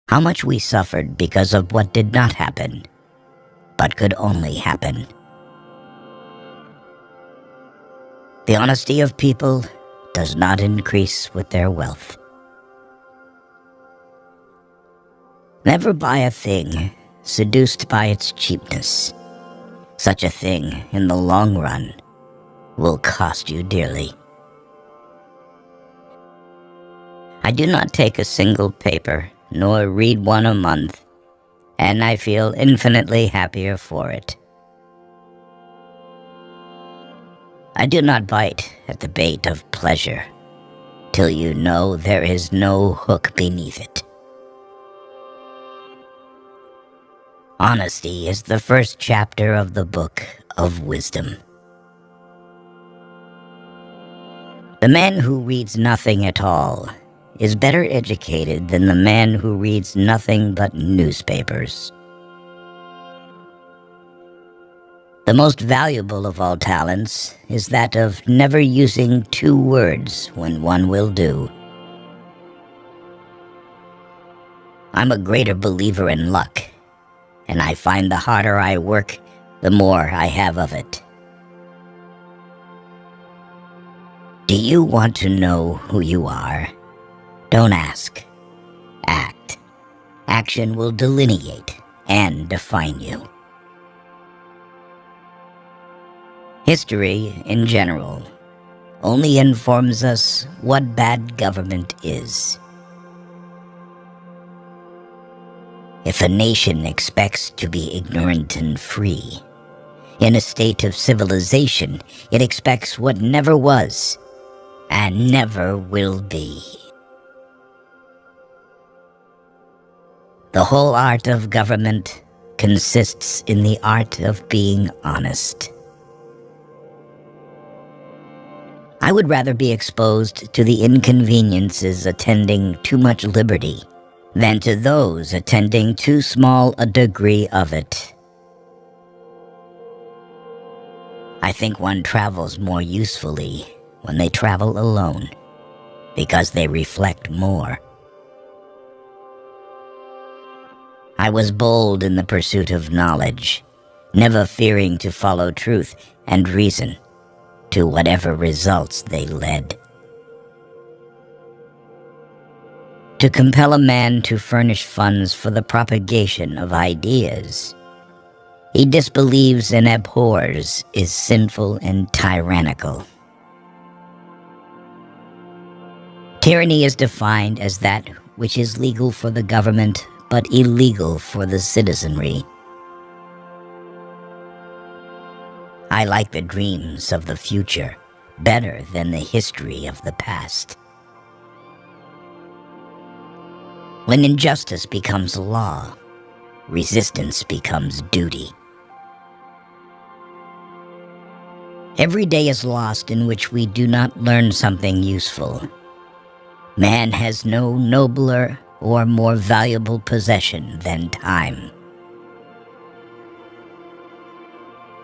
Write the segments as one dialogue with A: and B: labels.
A: How much we suffered because of what did not happen, but could only happen. The honesty of people does not increase with their wealth. Never buy a thing seduced by its cheapness. Such a thing, in the long run, will cost you dearly. I do not take a single paper, nor read one a month, and I feel infinitely happier for it. I do not bite at the bait of pleasure, till you know there is no hook beneath it. Honesty is the first chapter of the book of wisdom. The man who reads nothing at all is better educated than the man who reads nothing but newspapers. The most valuable of all talents is that of never using two words when one will do. I'm a greater believer in luck, and I find the harder I work, the more I have of it. Do you want to know who you are? Don't ask. Act. Action will delineate and define you. History, in general, only informs us what bad government is. If a nation expects to be ignorant and free, in a state of civilization, it expects what never was and never will be. The whole art of government consists in the art of being honest. I would rather be exposed to the inconveniences attending too much liberty than to those attending too small a degree of it. I think one travels more usefully when they travel alone, because they reflect more. I was bold in the pursuit of knowledge, never fearing to follow truth and reason to whatever results they led. To compel a man to furnish funds for the propagation of ideas he disbelieves and abhors is sinful and tyrannical. Tyranny is defined as that which is legal for the government but illegal for the citizenry. I like the dreams of the future better than the history of the past. When injustice becomes law, resistance becomes duty. Every day is lost in which we do not learn something useful. Man has no nobler or more valuable possession than time.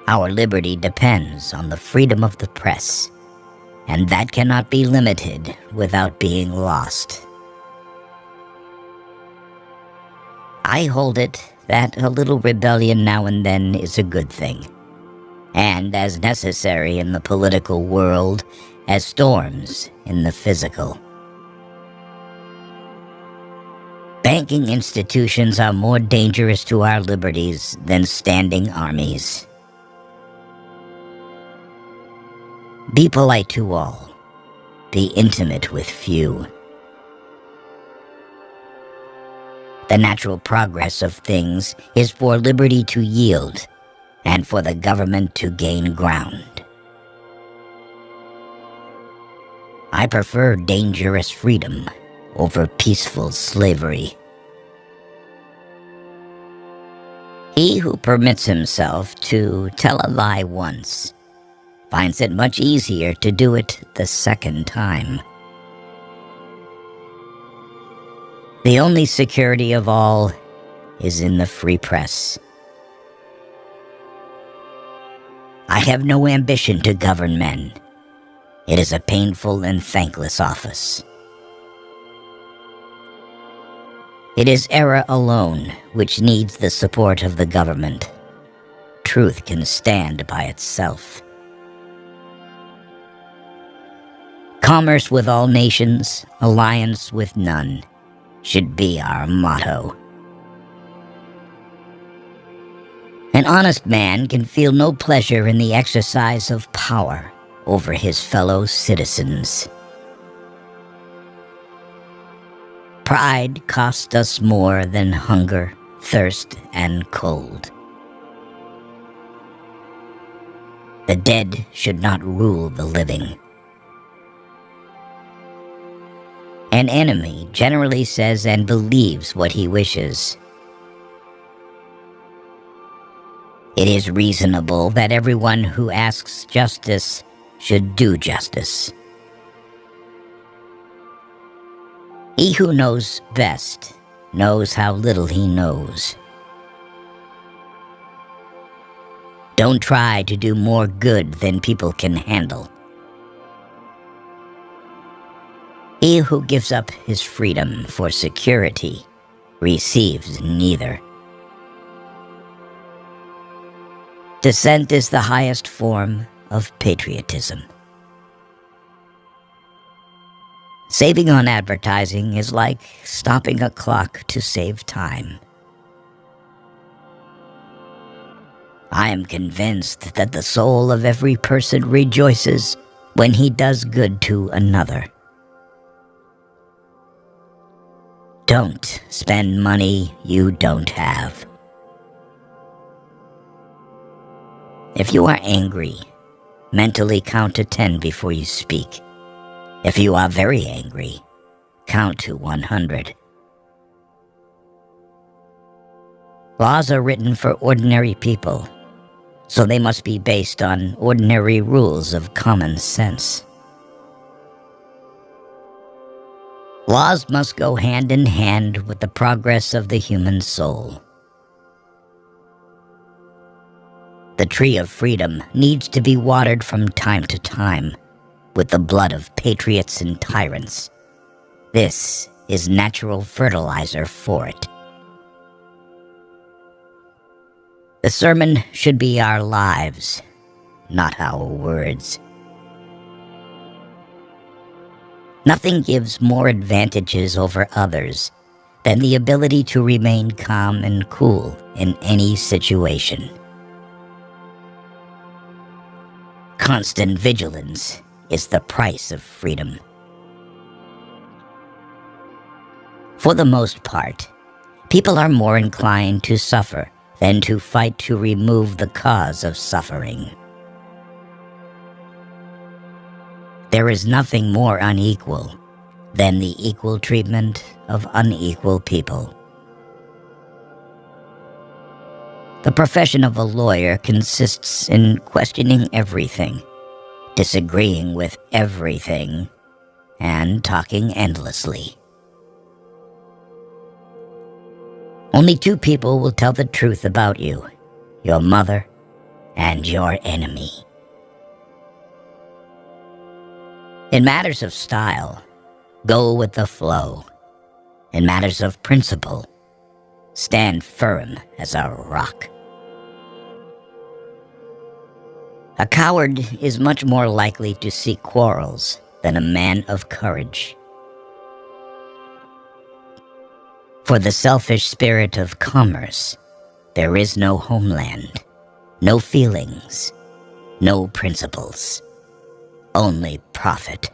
A: Our liberty depends on the freedom of the press, and that cannot be limited without being lost. I hold it that a little rebellion now and then is a good thing, and as necessary in the political world as storms in the physical. Banking institutions are more dangerous to our liberties than standing armies. Be polite to all. Be intimate with few. The natural progress of things is for liberty to yield and for the government to gain ground. I prefer dangerous freedom over peaceful slavery. He who permits himself to tell a lie once finds it much easier to do it the second time. The only security of all is in the free press. I have no ambition to govern men. It is a painful and thankless office. It is error alone which needs the support of the government. Truth can stand by itself. Commerce with all nations, alliance with none, should be our motto. An honest man can feel no pleasure in the exercise of power over his fellow citizens. Pride costs us more than hunger, thirst, and cold. The dead should not rule the living. An enemy generally says and believes what he wishes. It is reasonable that everyone who asks justice should do justice. He who knows best knows how little he knows. Don't try to do more good than people can handle. He who gives up his freedom for security receives neither. Dissent is the highest form of patriotism. Saving on advertising is like stopping a clock to save time. I am convinced that the soul of every person rejoices when he does good to another. Don't spend money you don't have. If you are angry, mentally count to 10 before you speak. If you are very angry, count to 100. Laws are written for ordinary people, so they must be based on ordinary rules of common sense. Laws must go hand in hand with the progress of the human soul. The tree of freedom needs to be watered from time to time with the blood of patriots and tyrants. This is natural fertilizer for it. The sermon should be our lives, not our words. Nothing gives more advantages over others than the ability to remain calm and cool in any situation. Constant vigilance is the price of freedom. For the most part, people are more inclined to suffer than to fight to remove the cause of suffering. There is nothing more unequal than the equal treatment of unequal people. The profession of a lawyer consists in questioning everything, disagreeing with everything, and talking endlessly. Only two people will tell the truth about you: your mother and your enemy. In matters of style, go with the flow. In matters of principle, stand firm as a rock. A coward is much more likely to seek quarrels than a man of courage. For the selfish spirit of commerce, there is no homeland, no feelings, no principles, only profit.